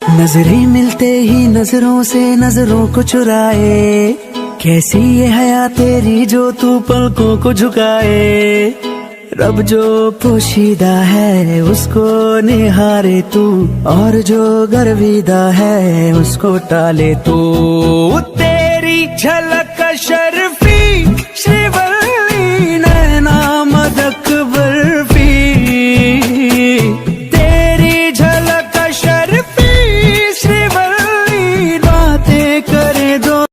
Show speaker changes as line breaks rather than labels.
नजरें मिलते ही नजरों से नजरों को चुराए, कैसी ये हया तेरी जो तू पलकों को झुकाए। रब जो पोशीदा है उसको निहारे तू, और जो गर्विदा है उसको टाले तू। तेरी झलक शर्फ